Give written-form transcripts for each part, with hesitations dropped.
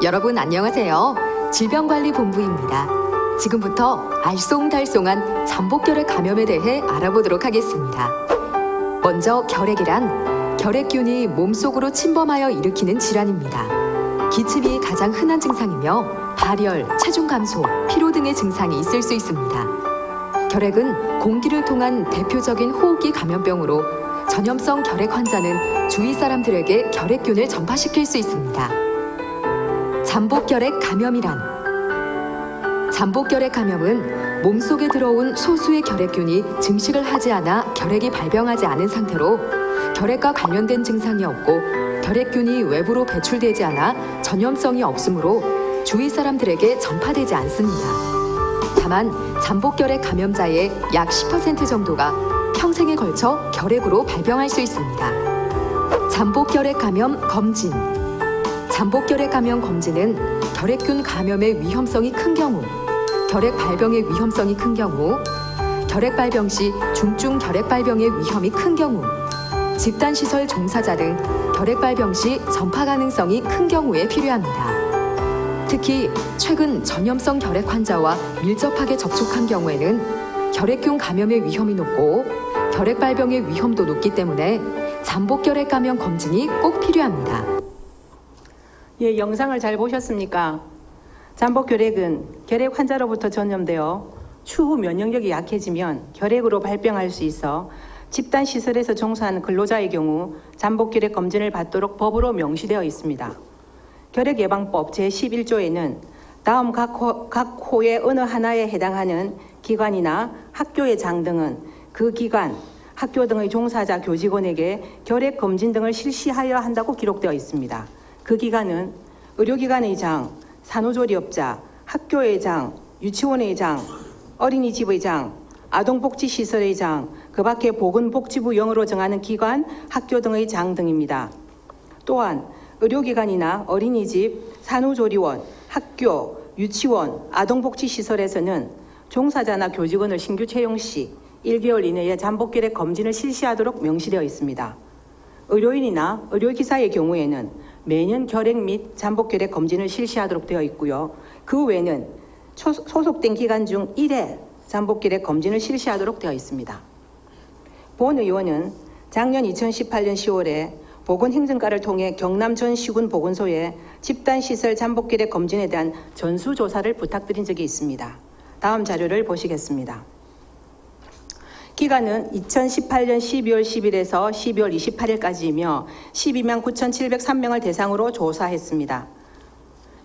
여러분 안녕하세요. 질병관리본부입니다. 지금부터 알쏭달쏭한 잠복결핵 감염에 대해 알아보도록 하겠습니다. 먼저 결핵이란 결핵균이 몸속으로 침범하여 일으키는 질환입니다. 기침이 가장 흔한 증상이며 발열, 체중 감소, 피로 등의 증상이 있을 수 있습니다. 결핵은 공기를 통한 대표적인 호흡기 감염병으로 전염성 결핵 환자는 주위 사람들에게 결핵균을 전파시킬 수 있습니다. 잠복결핵 감염이란 잠복결핵 감염은 몸속에 들어온 소수의 결핵균이 증식을 하지 않아 결핵이 발병하지 않은 상태로 결핵과 관련된 증상이 없고 결핵균이 외부로 배출되지 않아 전염성이 없으므로 주위 사람들에게 전파되지 않습니다. 다만 잠복결핵 감염자의 약 10% 정도가 평생에 걸쳐 결핵으로 발병할 수 있습니다. 잠복결핵 감염 검진. 잠복결핵 감염 검진은 결핵균 감염의 위험성이 큰 경우, 결핵 발병의 위험성이 큰 경우, 결핵 발병 시 중증 결핵 발병의 위험이 큰 경우, 집단시설 종사자 등 결핵 발병 시 전파 가능성이 큰 경우에 필요합니다. 특히 최근 전염성 결핵 환자와 밀접하게 접촉한 경우에는 결핵균 감염의 위험이 높고 결핵 발병의 위험도 높기 때문에 잠복결핵 감염 검진이 꼭 필요합니다. 예, 영상을 잘 보셨습니까? 잠복결핵은 결핵 환자로부터 전염되어 추후 면역력이 약해지면 결핵으로 발병할 수 있어 집단시설에서 종사하는 근로자의 경우 잠복결핵 검진을 받도록 법으로 명시되어 있습니다. 결핵예방법 제11조에는 다음 각 호의 어느 하나에 해당하는 기관이나 학교의 장 등은 그 기관, 학교 등의 종사자 교직원에게 결핵 검진 등을 실시하여야 한다고 기록되어 있습니다. 그 기관은 의료기관의 장, 산후조리업자, 학교의 장, 유치원의 장, 어린이집의 장, 아동복지시설의 장, 그 밖에 보건복지부 영어로 정하는 기관, 학교 등의 장 등입니다. 또한 의료기관이나 어린이집, 산후조리원, 학교, 유치원, 아동복지시설에서는 종사자나 교직원을 신규 채용 시 1개월 이내에 잠복결핵 검진을 실시하도록 명시되어 있습니다. 의료인이나 의료기사의 경우에는 매년 결핵 및 잠복결핵 검진을 실시하도록 되어 있고요. 그 외에는 소속된 기간 중 1회 잠복결핵 검진을 실시하도록 되어 있습니다. 본 의원은 작년 2018년 10월에 보건행정과를 통해 경남 전 시군 보건소에 집단시설 잠복결핵 검진에 대한 전수조사를 부탁드린 적이 있습니다. 다음 자료를 보시겠습니다. 기간은 2018년 12월 10일에서 12월 28일까지이며 12만 9,703명을 대상으로 조사했습니다.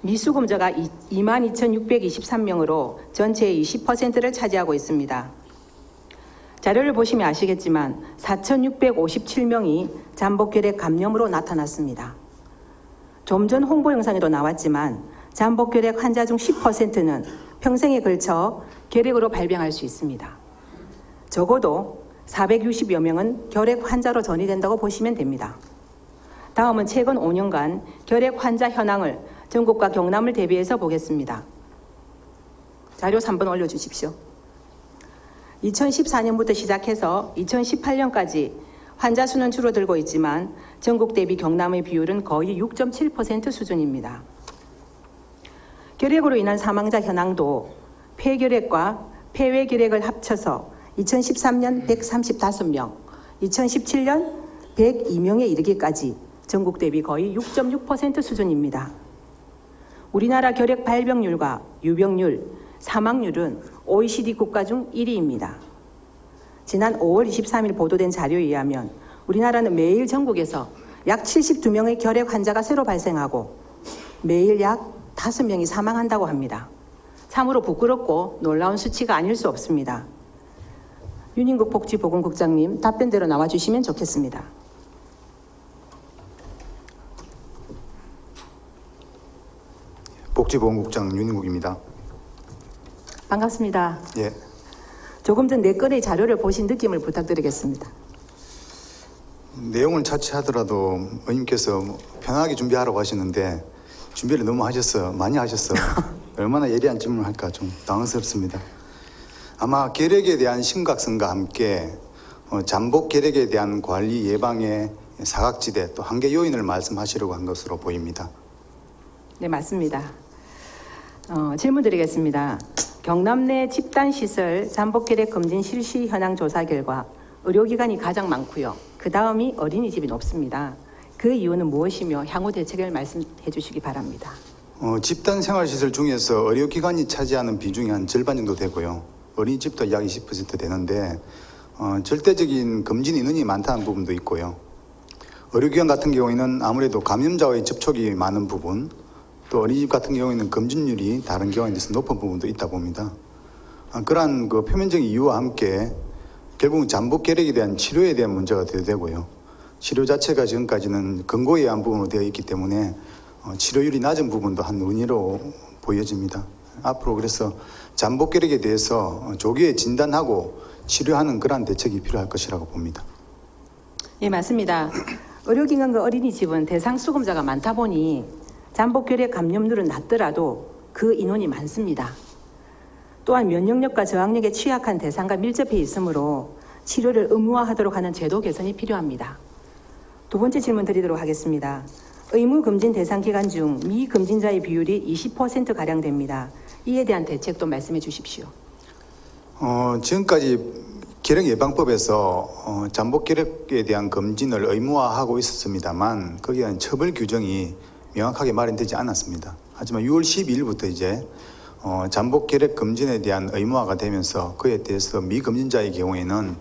미수검자가 22,623명으로 전체의 20%를 차지하고 있습니다. 자료를 보시면 아시겠지만 4,657명이 잠복결핵 감염으로 나타났습니다. 좀 전 홍보 영상에도 나왔지만 잠복결핵 환자 중 10%는 평생에 걸쳐 결핵으로 발병할 수 있습니다. 적어도 460여 명은 결핵 환자로 전이된다고 보시면 됩니다. 다음은 최근 5년간 결핵 환자 현황을 전국과 경남을 대비해서 보겠습니다. 자료 3번 올려주십시오. 2014년부터 시작해서 2018년까지 환자 수는 줄어들고 있지만 전국 대비 경남의 비율은 거의 6.7% 수준입니다. 결핵으로 인한 사망자 현황도 폐결핵과 폐외결핵을 합쳐서 2013년 135명, 2017년 102명에 이르기까지 전국 대비 거의 6.6% 수준입니다. 우리나라 결핵 발병률과 유병률, 사망률은 OECD 국가 중 1위입니다. 지난 5월 23일 보도된 자료에 의하면 우리나라는 매일 전국에서 약 72명의 결핵 환자가 새로 발생하고 매일 약 5명이 사망한다고 합니다. 참으로 부끄럽고 놀라운 수치가 아닐 수 없습니다. 윤인국 복지보건국장님 답변대로 나와주시면 좋겠습니다. 복지보건국장 윤인국입니다. 반갑습니다. 예. 조금 전 내 건의 자료를 보신 느낌을 부탁드리겠습니다. 내용은 차치하더라도 의원님께서 편하게 준비하라고 하셨는데 준비를 너무 하셨어요. 많이 하셨어요. 얼마나 예리한 질문을 할까 좀 당황스럽습니다. 아마 결핵에 대한 심각성과 함께 잠복 결핵에 대한 관리 예방의 사각지대 또 한계 요인을 말씀하시려고 한 것으로 보입니다. 네, 맞습니다. 질문 드리겠습니다. 경남 내 집단시설 잠복결핵 검진 실시 현황 조사 결과 의료기관이 가장 많고요. 그 다음이 어린이집이 높습니다. 그 이유는 무엇이며 향후 대책을 말씀해 주시기 바랍니다. 집단 생활시설 중에서 의료기관이 차지하는 비중이 한 절반 정도 되고요. 어린이집도 약 20% 되는데 절대적인 검진 인원이 많다는 부분도 있고요. 의료기관 같은 경우에는 아무래도 감염자와의 접촉이 많은 부분, 또 어린이집 같은 경우에는 검진률이 다른 경우에 비해서 높은 부분도 있다 봅니다. 그러한 그 표면적인 이유와 함께 결국은 잠복 결핵에 대한 치료에 대한 문제가 되고요. 치료 자체가 지금까지는 근거에 의한 부분으로 되어 있기 때문에 치료율이 낮은 부분도 한 원인으로 보여집니다. 앞으로 그래서 잠복 결핵에 대해서 조기에 진단하고 치료하는 그러한 대책이 필요할 것이라고 봅니다. 예, 맞습니다. 의료기관과 어린이집은 대상 수급자가 많다 보니 잠복결핵 감염률은 낮더라도 그 인원이 많습니다. 또한 면역력과 저항력에 취약한 대상과 밀접해 있으므로 치료를 의무화하도록 하는 제도 개선이 필요합니다. 두 번째 질문 드리도록 하겠습니다. 의무 검진 대상 기간 중 미검진자의 비율이 20%가량 됩니다. 이에 대한 대책도 말씀해 주십시오. 지금까지 결핵 예방법에서 잠복 결핵에 대한 검진을 의무화하고 있었습니다만 거기에 대한 처벌 규정이 명확하게 마련되지 않았습니다. 하지만 6월 12일부터 이제 잠복 결핵 검진에 대한 의무화가 되면서 그에 대해서 미검진자의 경우에는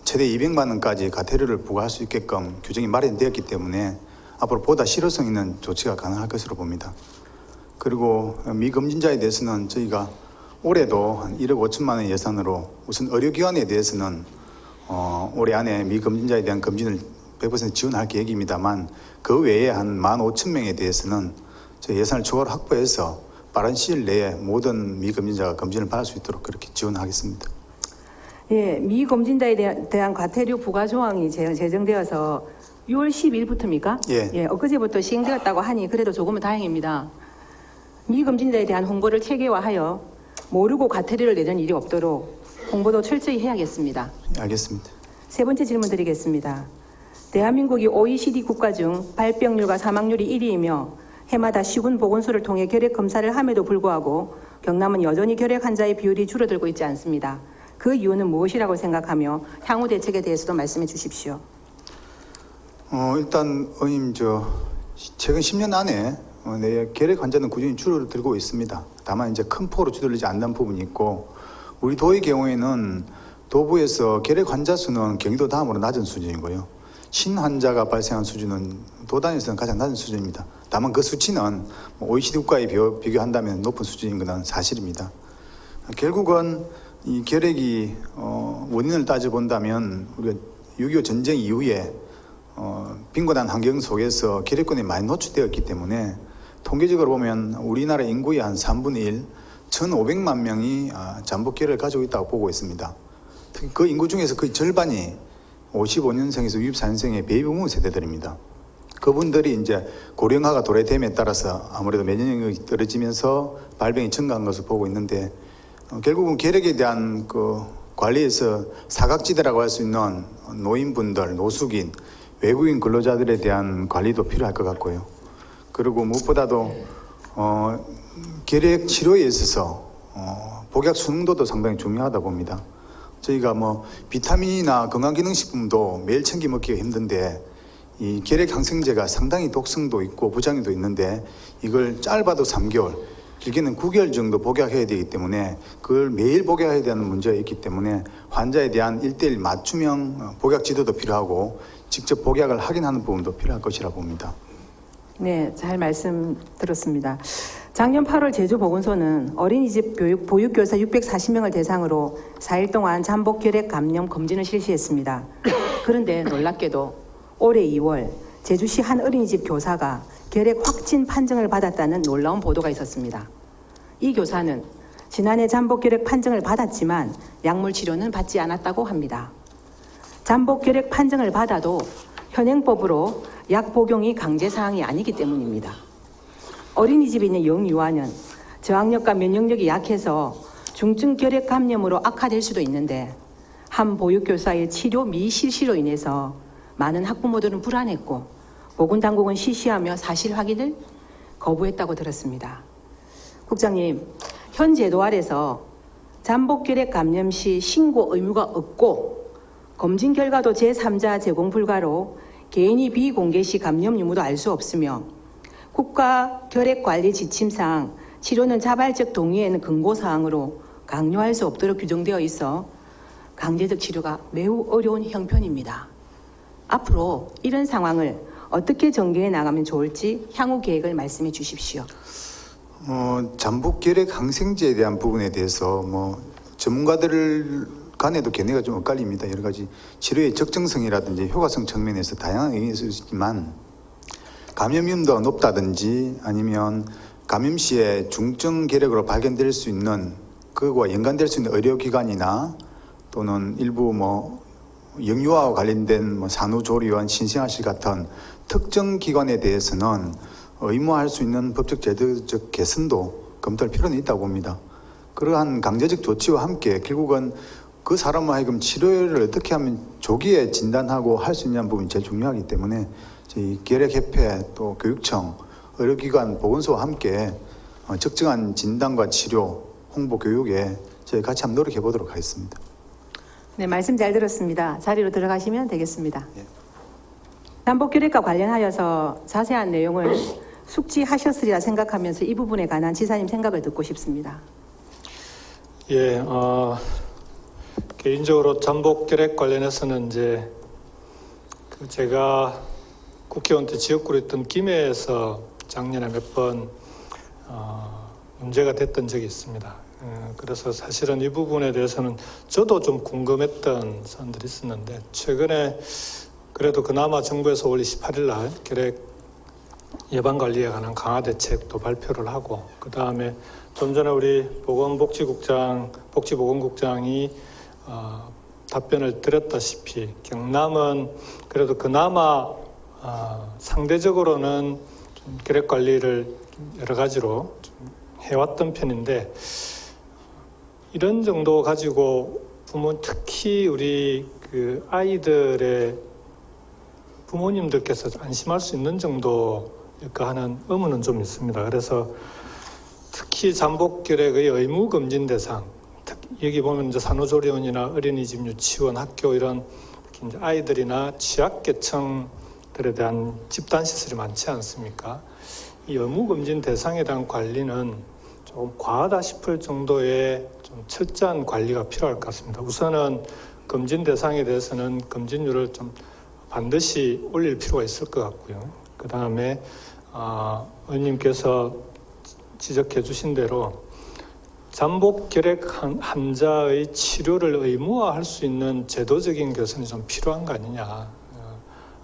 최대 200만 원까지 과태료를 부과할 수 있게끔 규정이 마련되었기 때문에 앞으로 보다 실효성 있는 조치가 가능할 것으로 봅니다. 그리고 미검진자에 대해서는 저희가 올해도 한 1억 5천만 원 예산으로 우선 의료기관에 대해서는 올해 안에 미검진자에 대한 검진을 100% 지원할 계획입니다만 그 외에 한 15,000명에 대해서는 저희 예산을 추가로 확보해서 빠른 시일 내에 모든 미검진자가 검진을 받을 수 있도록 그렇게 지원하겠습니다. 예, 미검진자에 대한 과태료 부과 조항이 제정되어서 6월 10일부터입니까? 예. 엊그제부터 시행되었다고 하니 그래도 조금은 다행입니다. 미검진자에 대한 홍보를 체계화하여 모르고 과태료를 내는 일이 없도록 홍보도 철저히 해야겠습니다. 알겠습니다. 세 번째 질문 드리겠습니다. 대한민국이 OECD 국가 중 발병률과 사망률이 1위이며 해마다 시군 보건소를 통해 결핵 검사를 함에도 불구하고 경남은 여전히 결핵 환자의 비율이 줄어들고 있지 않습니다. 그 이유는 무엇이라고 생각하며 향후 대책에 대해서도 말씀해 주십시오. 일단 의원님 최근 10년 안에 내 결핵 환자는 꾸준히 줄어들고 있습니다. 다만 이제 큰 폭으로 줄어들지 않는 부분이 있고 우리 도의 경우에는 도부에서 결핵 환자 수는 경기도 다음으로 낮은 수준이고요. 신환자가 발생한 수준은 도 단위에서는 가장 낮은 수준입니다. 다만 그 수치는 OECD 국가에 비교한다면 높은 수준인 것은 사실입니다. 결국은 이 결핵이 원인을 따져본다면 우리가 6.25 전쟁 이후에 빈곤한 환경 속에서 결핵군에 많이 노출되었기 때문에 통계적으로 보면 우리나라 인구의 한 3분의 1, 1,500만 명이 잠복 결핵을 가지고 있다고 보고 있습니다. 특히 그 인구 중에서 거의 절반이 55년생에서 64년생의 베이비부모 세대들입니다. 그분들이 이제 고령화가 도래됨에 따라서 아무래도 면역력이 떨어지면서 발병이 증가한 것을 보고 있는데 결국은 결핵에 대한 그 관리에서 사각지대라고 할 수 있는 노인분들, 노숙인, 외국인 근로자들에 대한 관리도 필요할 것 같고요. 그리고 무엇보다도 결핵 치료에 있어서 복약 수능도도 상당히 중요하다 봅니다. 저희가 비타민이나 건강기능식품도 매일 챙겨 먹기가 힘든데 이 결핵 항생제가 상당히 독성도 있고 부작용도 있는데 이걸 짧아도 3개월, 길게는 9개월 정도 복약해야 되기 때문에 그걸 매일 복약해야 되는 문제가 있기 때문에 환자에 대한 1:1 맞춤형 복약 지도도 필요하고 직접 복약을 확인하는 부분도 필요할 것이라 봅니다. 네, 잘 말씀 들었습니다. 작년 8월 제주보건소는 어린이집 보육교사 640명을 대상으로 4일 동안 잠복 결핵 감염 검진을 실시했습니다. 그런데 놀랍게도 올해 2월 제주시 한 어린이집 교사가 결핵 확진 판정을 받았다는 놀라운 보도가 있었습니다. 이 교사는 지난해 잠복 결핵 판정을 받았지만 약물 치료는 받지 않았다고 합니다. 잠복 결핵 판정을 받아도 현행법으로 약 복용이 강제 사항이 아니기 때문입니다. 어린이집에 있는 영유아는 저항력과 면역력이 약해서 중증 결핵 감염으로 악화될 수도 있는데 한 보육교사의 치료 미실시로 인해서 많은 학부모들은 불안했고 보건당국은 시시하며 사실 확인을 거부했다고 들었습니다. 국장님, 현 제도 아래서 잠복결핵 감염 시 신고 의무가 없고 검진 결과도 제3자 제공 불가로 개인이 비공개 시 감염 유무도 알 수 없으며 국가결핵관리 지침상 치료는 자발적 동의에는 근거사항으로 강요할 수 없도록 규정되어 있어 강제적 치료가 매우 어려운 형편입니다. 앞으로 이런 상황을 어떻게 전개해 나가면 좋을지 향후 계획을 말씀해 주십시오. 잠복 결핵 항생제에 대한 부분에 대해서 전문가들 간에도 견해가 좀 엇갈립니다. 여러 가지 치료의 적정성이라든지 효과성 측면에서 다양한 의견이 있을 수 있지만 감염 위험도가 높다든지 아니면 감염 시에 중증 결핵으로 발견될 수 있는 그거와 연관될 수 있는 의료기관이나 또는 일부 영유아와 관련된 산후조리원, 신생아실 같은 특정 기관에 대해서는 의무화할 수 있는 법적 제도적 개선도 검토할 필요는 있다고 봅니다. 그러한 강제적 조치와 함께 결국은 그 사람을 하여금 치료를 어떻게 하면 조기에 진단하고 할 수 있냐는 부분이 제일 중요하기 때문에 저희 결핵협회 또 교육청, 의료기관, 보건소와 함께 적정한 진단과 치료, 홍보 교육에 저희 같이 한번 노력해 보도록 하겠습니다. 네, 말씀 잘 들었습니다. 자리로 들어가시면 되겠습니다. 예. 잠복결핵과 관련하여서 자세한 내용을 숙지하셨으리라 생각하면서 이 부분에 관한 지사님 생각을 듣고 싶습니다. 예, 개인적으로 잠복결핵 관련해서는 이제 제가 국회의원 때 지역구로 있던 김해에서 작년에 몇 번 문제가 됐던 적이 있습니다. 그래서 사실은 이 부분에 대해서는 저도 좀 궁금했던 사람들이 있었는데 최근에 그래도 그나마 정부에서 5월 28일 날 결핵 예방관리에 관한 강화 대책도 발표를 하고 그 다음에 좀 전에 우리 복지보건국장이 답변을 드렸다시피 경남은 그래도 그나마 상대적으로는 좀 결핵 관리를 여러 가지로 좀 해왔던 편인데 이런 정도 가지고 특히 우리 그 아이들의 부모님들께서 안심할 수 있는 정도일까 하는 의문은 좀 있습니다. 그래서 특히 잠복결핵의 의무 검진 대상, 여기 보면 이제 산후조리원이나 어린이집, 유치원, 학교 이런 특히 이제 아이들이나 취약계층들에 대한 집단 시설이 많지 않습니까? 이 의무 검진 대상에 대한 관리는 조금 과하다 싶을 정도의 좀 철저한 관리가 필요할 것 같습니다. 우선은 검진 대상에 대해서는 검진률을 좀 반드시 올릴 필요가 있을 것 같고요. 그 다음에 의원님께서 지적해 주신 대로 잠복결핵 환자의 치료를 의무화할 수 있는 제도적인 개선이 좀 필요한 거 아니냐.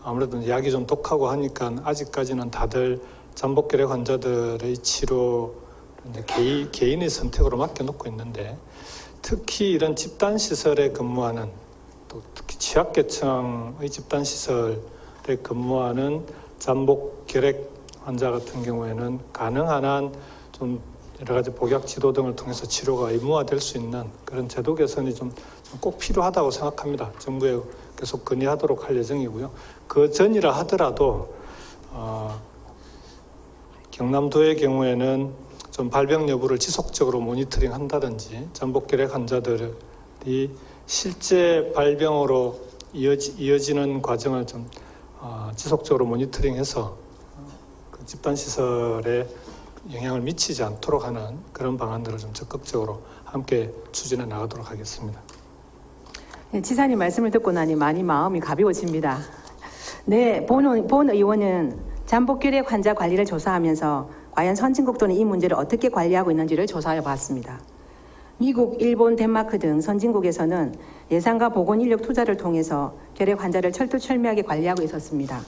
아무래도 약이 좀 독하고 하니까 아직까지는 다들 잠복결핵 환자들의 치료 개인의 선택으로 맡겨놓고 있는데 특히 이런 집단시설에 근무하는 또 특히 취약계층의 집단시설에 근무하는 잠복결핵 환자 같은 경우에는 가능한 한 좀 여러 가지 복약 지도 등을 통해서 치료가 의무화될 수 있는 그런 제도 개선이 좀 꼭 필요하다고 생각합니다. 정부에 계속 건의하도록 할 예정이고요. 그 전이라 하더라도 경남도의 경우에는 좀 발병 여부를 지속적으로 모니터링 한다든지 잠복결핵 환자들이 실제 발병으로 이어지는 과정을 좀 지속적으로 모니터링해서 그 집단시설에 영향을 미치지 않도록 하는 그런 방안들을 좀 적극적으로 함께 추진해 나가도록 하겠습니다. 네, 지사님 말씀을 듣고 나니 많이 마음이 가벼워집니다. 네, 본 의원은 잠복결핵 환자 관리를 조사하면서 과연 선진국도는 이 문제를 어떻게 관리하고 있는지를 조사해 봤습니다. 미국, 일본, 덴마크 등 선진국에서는 예산과 보건 인력 투자를 통해서 결핵 환자를 철두철미하게 관리하고 있었습니다.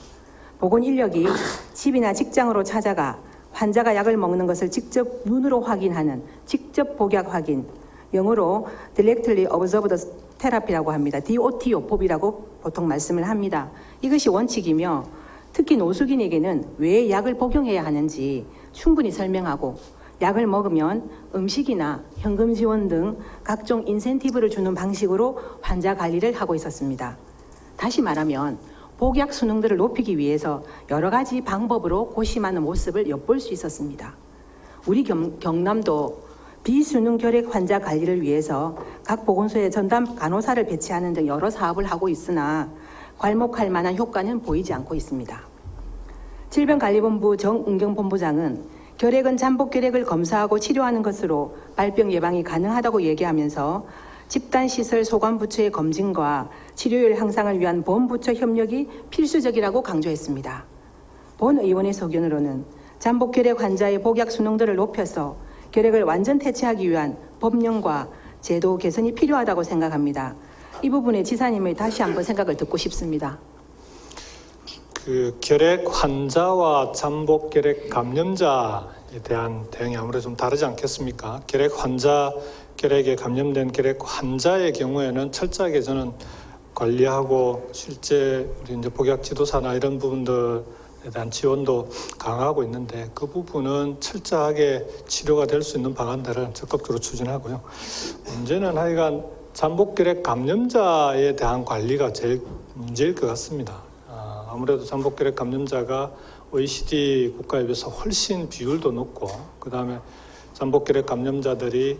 보건 인력이 집이나 직장으로 찾아가 환자가 약을 먹는 것을 직접 눈으로 확인하는 직접 복약 확인, 영어로 Directly Observed Therapy라고 합니다. DOT요법이라고 보통 말씀을 합니다. 이것이 원칙이며 특히 노숙인에게는 왜 약을 복용해야 하는지 충분히 설명하고 약을 먹으면 음식이나 현금 지원 등 각종 인센티브를 주는 방식으로 환자 관리를 하고 있었습니다. 다시 말하면 복약 수능들을 높이기 위해서 여러 가지 방법으로 고심하는 모습을 엿볼 수 있었습니다. 우리 경남도 비수능 결핵 환자 관리를 위해서 각 보건소에 전담 간호사를 배치하는 등 여러 사업을 하고 있으나 괄목할 만한 효과는 보이지 않고 있습니다. 질병관리본부 정은경 본부장은 결핵은 잠복 결핵을 검사하고 치료하는 것으로 발병 예방이 가능하다고 얘기하면서 집단시설 소관부처의 검진과 치료율 향상을 위한 본부처 협력이 필수적이라고 강조했습니다. 본 의원의 소견으로는 잠복 결핵 환자의 복약 수능도를 높여서 결핵을 완전 퇴치하기 위한 법령과 제도 개선이 필요하다고 생각합니다. 이 부분에 지사님의 다시 한번 생각을 듣고 싶습니다. 그 결핵 환자와 잠복 결핵 감염자에 대한 대응이 아무래도 좀 다르지 않겠습니까? 결핵 환자, 결핵에 감염된 결핵 환자의 경우에는 철저하게 저는 관리하고 실제 우리 이제 복약 지도사나 이런 부분들에 대한 지원도 강화하고 있는데 그 부분은 철저하게 치료가 될 수 있는 방안들을 적극적으로 추진하고요. 문제는 하여간 잠복 결핵 감염자에 대한 관리가 제일 문제일 것 같습니다. 아무래도 잠복 결핵 감염자가 OECD 국가에 비해서 훨씬 비율도 높고, 그 다음에 잠복 결핵 감염자들이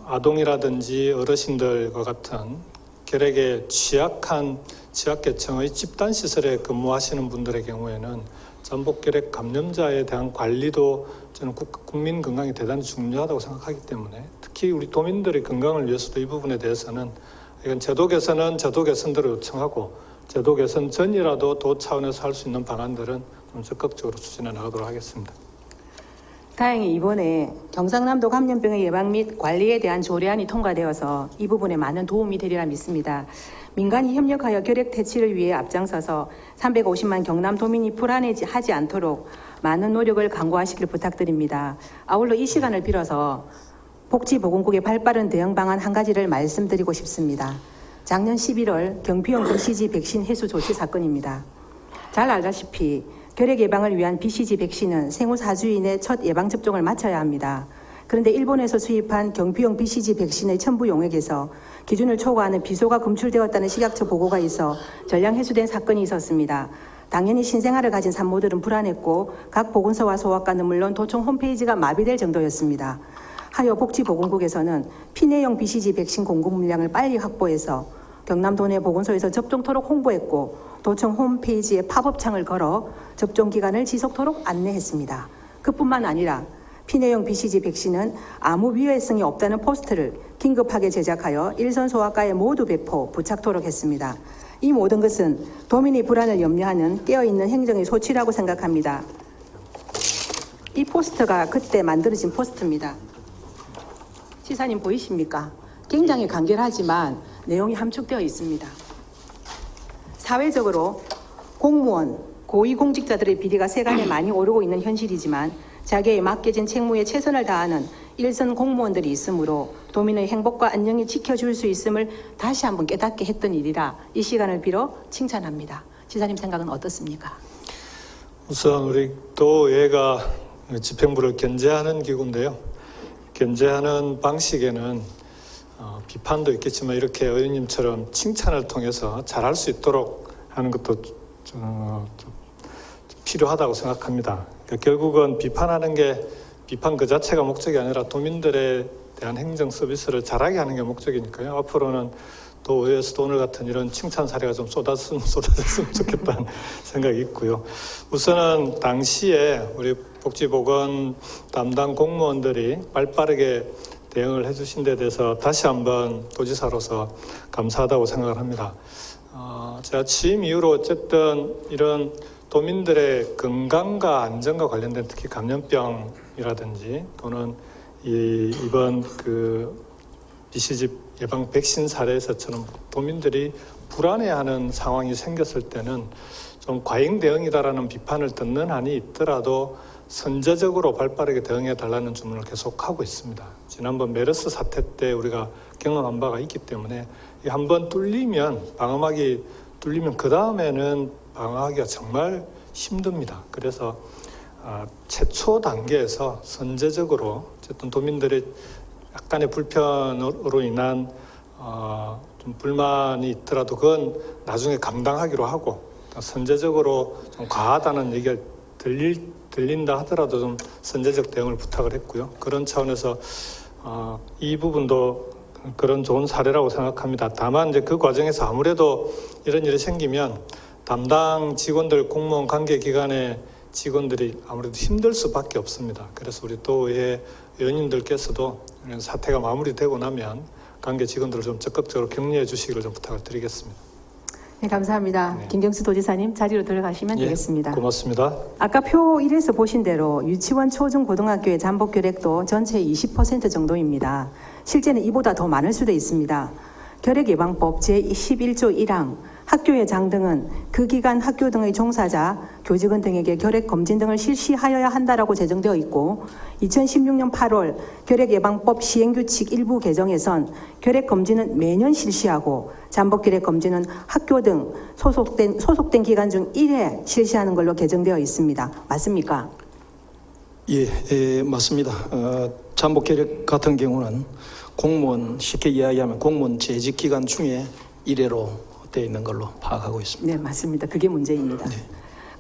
아동이라든지 어르신들과 같은 결핵에 취약한 취약계층의 집단시설에 근무하시는 분들의 경우에는 잠복 결핵 감염자에 대한 관리도 저는 국민 건강이 대단히 중요하다고 생각하기 때문에 특히 우리 도민들의 건강을 위해서도 이 부분에 대해서는 이건 제도 개선은 제도 개선대로 요청하고 제도 개선 전이라도 도 차원에서 할 수 있는 방안들은 좀 적극적으로 추진해 나가도록 하겠습니다. 다행히 이번에 경상남도 감염병의 예방 및 관리에 대한 조례안이 통과되어서 이 부분에 많은 도움이 되리라 믿습니다. 민간이 협력하여 결핵 퇴치를 위해 앞장서서 350만 경남도민이 불안해하지 않도록 많은 노력을 강구하시길 부탁드립니다. 아울러 이 시간을 빌어서 복지보건국의 발빠른 대응 방안 한 가지를 말씀드리고 싶습니다. 작년 11월 경피용 BCG 백신 해수 조치 사건입니다. 잘 알다시피 결핵 예방을 위한 BCG 백신은 생후 4주인의 첫 예방접종을 마쳐야 합니다. 그런데 일본에서 수입한 경피용 BCG 백신의 첨부 용액에서 기준을 초과하는 비소가 검출되었다는 식약처 보고가 있어 전량 해수된 사건이 있었습니다. 당연히 신생아를 가진 산모들은 불안했고 각 보건소와 소아과는 물론 도청 홈페이지가 마비될 정도였습니다. 하여 복지보건국에서는 피내용 BCG 백신 공급 물량을 빨리 확보해서 경남도 내 보건소에서 접종토록 홍보했고 도청 홈페이지에 팝업창을 걸어 접종 기간을 지속토록 안내했습니다. 그뿐만 아니라 피내용 BCG 백신은 아무 위해성이 없다는 포스터를 긴급하게 제작하여 일선 소아과에 모두 배포, 부착토록 했습니다. 이 모든 것은 도민의 불안을 염려하는 깨어있는 행정의 소치라고 생각합니다. 이 포스터가 그때 만들어진 포스터입니다. 시사님 보이십니까? 굉장히 간결하지만 내용이 함축되어 있습니다. 사회적으로 공무원, 고위공직자들의 비리가 세간에 많이 오르고 있는 현실이지만 자기의 맡겨진 책무에 최선을 다하는 일선 공무원들이 있으므로 도민의 행복과 안녕이 지켜줄 수 있음을 다시 한번 깨닫게 했던 일이라 이 시간을 빌어 칭찬합니다. 지사님 생각은 어떻습니까? 우선 우리 도의회가 집행부를 견제하는 기구인데요. 견제하는 방식에는 비판도 있겠지만 이렇게 의원님처럼 칭찬을 통해서 잘할 수 있도록 하는 것도 좀 필요하다고 생각합니다. 그러니까 결국은 비판하는 게 비판 그 자체가 목적이 아니라 도민들에 대한 행정 서비스를 잘하게 하는 게 목적이니까요. 앞으로는 도의회에서도 오늘 같은 이런 칭찬 사례가 좀 쏟아졌으면 좋겠다는 생각이 있고요. 우선은 당시에 우리 복지보건 담당 공무원들이 빠르게 대응을 해주신 데 대해서 다시 한번 도지사로서 감사하다고 생각을 합니다. 제가 취임 이후로 어쨌든 이런 도민들의 건강과 안전과 관련된 특히 감염병이라든지 또는 이번 그 BCG 예방 백신 사례에서처럼 도민들이 불안해하는 상황이 생겼을 때는 좀 과잉 대응이다라는 비판을 듣는 한이 있더라도 선제적으로 발빠르게 대응해 달라는 주문을 계속하고 있습니다. 지난번 메르스 사태 때 우리가 경험한 바가 있기 때문에 한번 방음막이 뚫리면 그 다음에는 방어하기가 정말 힘듭니다. 그래서 최초 단계에서 선제적으로 어쨌든 도민들의 약간의 불편으로 인한 좀 불만이 있더라도 그건 나중에 감당하기로 하고 선제적으로 좀 과하다는 얘기가 들린다 하더라도 좀 선제적 대응을 부탁을 했고요. 그런 차원에서 이 부분도 그런 좋은 사례라고 생각합니다. 다만 이제 그 과정에서 아무래도 이런 일이 생기면 담당 직원들, 공무원 관계기관의 직원들이 아무래도 힘들 수밖에 없습니다. 그래서 우리 도의회 의원님들께서도 이런 사태가 마무리되고 나면 관계 직원들을 좀 적극적으로 격려해 주시기를 좀 부탁을 드리겠습니다. 네, 감사합니다. 네. 김경수 도지사님 자리로 들어가시면 되겠습니다. 고맙습니다. 아까 표 1에서 보신 대로 유치원, 초중, 고등학교의 잠복 결핵도 전체의 20% 정도입니다. 실제는 이보다 더 많을 수도 있습니다. 결핵예방법 제11조 1항 학교의 장 등은 그 기간 학교 등의 종사자, 교직원 등에게 결핵 검진 등을 실시하여야 한다라고 제정되어 있고 2016년 8월 결핵예방법 시행규칙 일부 개정에선 결핵 검진은 매년 실시하고 잠복 결핵 검진은 학교 등 소속된 기관 중 1회 실시하는 걸로 개정되어 있습니다. 맞습니까? 예, 맞습니다. 잠복 결핵 같은 경우는 공무원, 쉽게 이야기하면 공무원 재직 기간 중에 1회로 되어 있는 걸로 파악하고 있습니다. 네, 맞습니다. 그게 문제입니다. 네.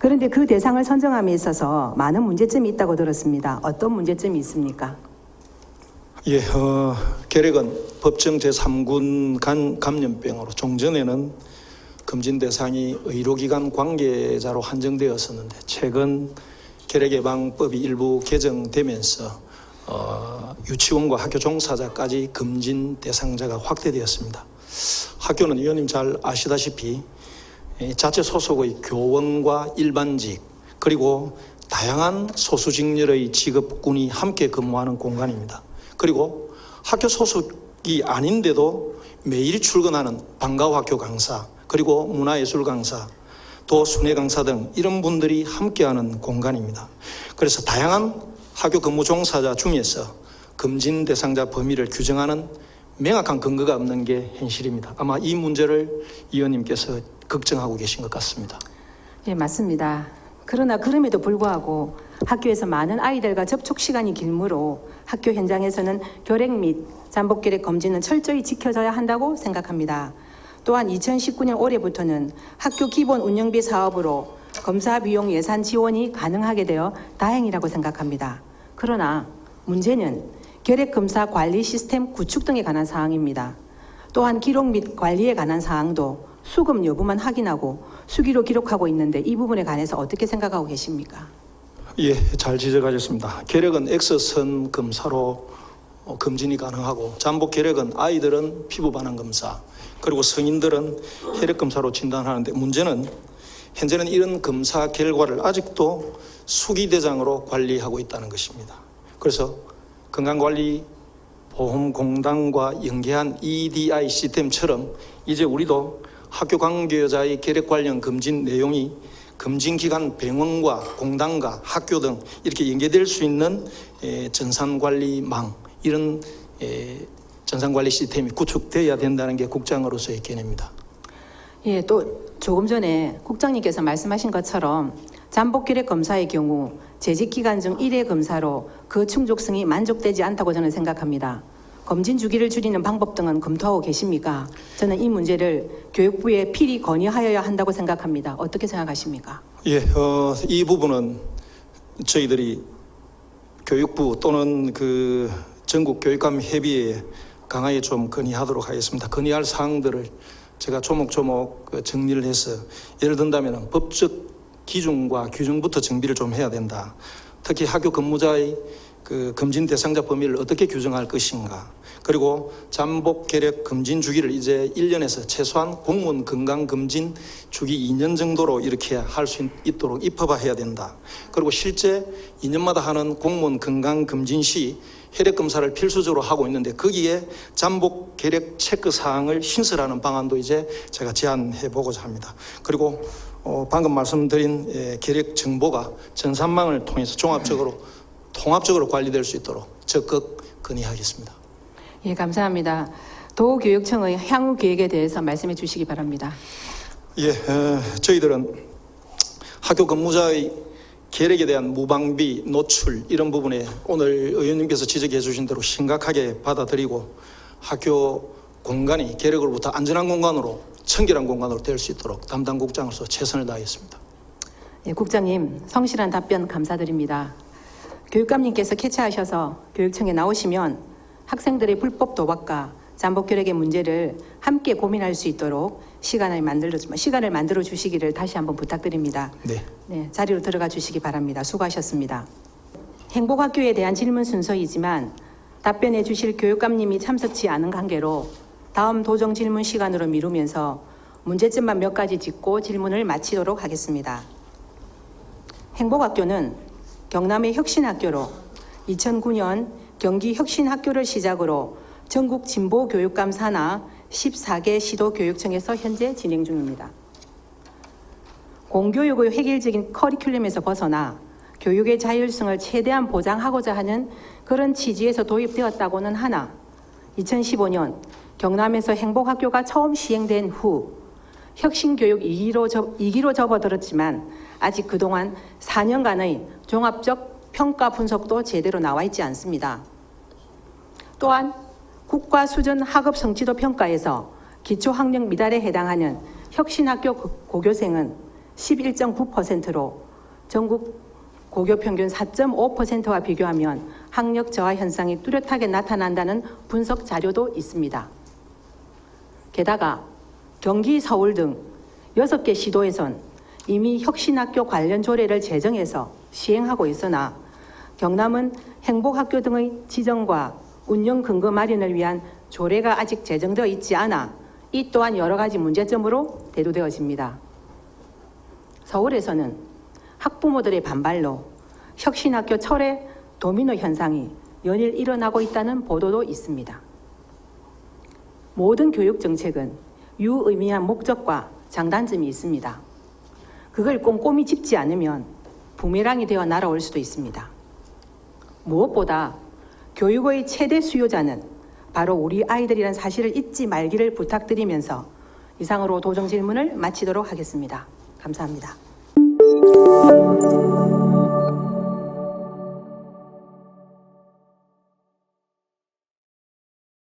그런데 그 대상을 선정함에 있어서 많은 문제점이 있다고 들었습니다. 어떤 문제점이 있습니까? 예, 결핵은 법정 제3군 감염병으로 종전에는 검진 대상이 의료기관 관계자로 한정되었었는데 최근 결핵예방법이 일부 개정되면서 유치원과 학교 종사자까지 검진 대상자가 확대되었습니다. 학교는 의원님 잘 아시다시피 자체 소속의 교원과 일반직 그리고 다양한 소수직렬의 직업군이 함께 근무하는 공간입니다. 그리고 학교 소속이 아닌데도 매일 출근하는 방과후학교 강사 그리고 문화예술 강사 또 순회 강사 등 이런 분들이 함께하는 공간입니다. 그래서 다양한 학교 근무 종사자 중에서 검진 대상자 범위를 규정하는 명확한 근거가 없는 게 현실입니다. 아마 이 문제를 의원님께서 걱정하고 계신 것 같습니다. 예, 맞습니다. 그러나 그럼에도 불구하고 학교에서 많은 아이들과 접촉 시간이 길므로 학교 현장에서는 결핵 및 잠복 결핵 검진은 철저히 지켜져야 한다고 생각합니다. 또한 2019년 올해부터는 학교 기본 운영비 사업으로 검사 비용 예산 지원이 가능하게 되어 다행이라고 생각합니다. 그러나 문제는 결핵 검사 관리 시스템 구축 등에 관한 사항입니다. 또한 기록 및 관리에 관한 사항도 수급 여부만 확인하고 수기로 기록하고 있는데 이 부분에 관해서 어떻게 생각하고 계십니까? 예, 잘 지적하셨습니다. 결핵은 X선 검사로 검진이 가능하고 잠복 결핵은 아이들은 피부 반응 검사 그리고 성인들은 혈액 검사로 진단하는데 문제는 현재는 이런 검사 결과를 아직도 수기 대장으로 관리하고 있다는 것입니다. 그래서 건강관리보험공단과 연계한 EDI 시스템처럼 이제 우리도 학교 관계자의 결핵 관련 검진 내용이 검진기관 병원과 공단과 학교 등 이렇게 연계될 수 있는 전산관리망 이런 전산관리 시스템이 구축되어야 된다는 게 국장으로서의 견해입니다. 예, 또 조금 전에 국장님께서 말씀하신 것처럼 잠복 결핵 검사의 경우 재직 기간 중 1회 검사로 그 충족성이 만족되지 않다고 저는 생각합니다. 검진 주기를 줄이는 방법 등은 검토하고 계십니까? 저는 이 문제를 교육부에 필히 건의하여야 한다고 생각합니다. 어떻게 생각하십니까? 예, 이 부분은 저희들이 교육부 또는 그 전국 교육감 협의회에 강하게 좀 건의하도록 하겠습니다. 건의할 사항들을 제가 조목조목 정리를 해서 예를 든다면 법적 기준과 규정부터 정비를 좀 해야 된다. 특히 학교 근무자의 그 검진 대상자 범위를 어떻게 규정할 것인가. 그리고 잠복 결핵 검진 주기를 이제 1년에서 최소한 공무원 건강검진 주기 2년 정도로 이렇게 할 수 있도록 입법화해야 된다. 그리고 실제 2년마다 하는 공무원 건강검진 시 혈액검사를 필수적으로 하고 있는데 거기에 잠복 결핵 체크 사항을 신설하는 방안도 이제 제가 제안해 보고자 합니다. 그리고 방금 말씀드린 결핵 정보가 전산망을 통해서 통합적으로 관리될 수 있도록 적극 건의하겠습니다. 예, 감사합니다. 도교육청의 향후 계획에 대해서 말씀해 주시기 바랍니다. 예, 저희들은 학교 근무자의 계력에 대한 무방비, 노출 이런 부분에 오늘 의원님께서 지적해 주신 대로 심각하게 받아들이고 학교 공간이 계력으로부터 안전한 공간으로 청결한 공간으로 될 수 있도록 담당 국장으로서 최선을 다하겠습니다. 예, 국장님 성실한 답변 감사드립니다. 교육감님께서 캐치하셔서 교육청에 나오시면 학생들의 불법 도박과 잠복 결핵의 문제를 함께 고민할 수 있도록 시간을 만들어 주시기를 다시 한번 부탁드립니다. 네. 네, 자리로 들어가 주시기 바랍니다. 수고하셨습니다. 행복학교에 대한 질문 순서이지만 답변해 주실 교육감님이 참석치 않은 관계로 다음 도정 질문 시간으로 미루면서 문제점만 몇 가지 짚고 질문을 마치도록 하겠습니다. 행복학교는 경남의 혁신학교로 2009년 경기 혁신학교를 시작으로 전국 진보교육감 산하 14개 시도교육청에서 현재 진행 중입니다. 공교육의 획일적인 커리큘럼에서 벗어나 교육의 자율성을 최대한 보장하고자 하는 그런 취지에서 도입되었다고는 하나 2015년 경남에서 행복학교가 처음 시행된 후 혁신교육 2기로 접어들었지만 아직 그동안 4년간의 종합적 평가 분석도 제대로 나와 있지 않습니다. 또한 국가 수준 학업 성취도 평가에서 기초학력 미달에 해당하는 혁신학교 고교생은 11.9%로 전국 고교 평균 4.5%와 비교하면 학력 저하 현상이 뚜렷하게 나타난다는 분석 자료도 있습니다. 게다가 경기, 서울 등 6개 시도에선 이미 혁신학교 관련 조례를 제정해서 시행하고 있으나 경남은 행복학교 등의 지정과 운영 근거 마련을 위한 조례가 아직 제정되어 있지 않아 이 또한 여러 가지 문제점으로 대두되어집니다. 서울에서는 학부모들의 반발로 혁신학교 철회 도미노 현상이 연일 일어나고 있다는 보도도 있습니다. 모든 교육 정책은 유의미한 목적과 장단점이 있습니다. 그걸 꼼꼼히 짚지 않으면 부메랑이 되어 날아올 수도 있습니다. 무엇보다 교육의 최대 수요자는 바로 우리 아이들이란 사실을 잊지 말기를 부탁드리면서 이상으로 도정 질문을 마치도록 하겠습니다. 감사합니다.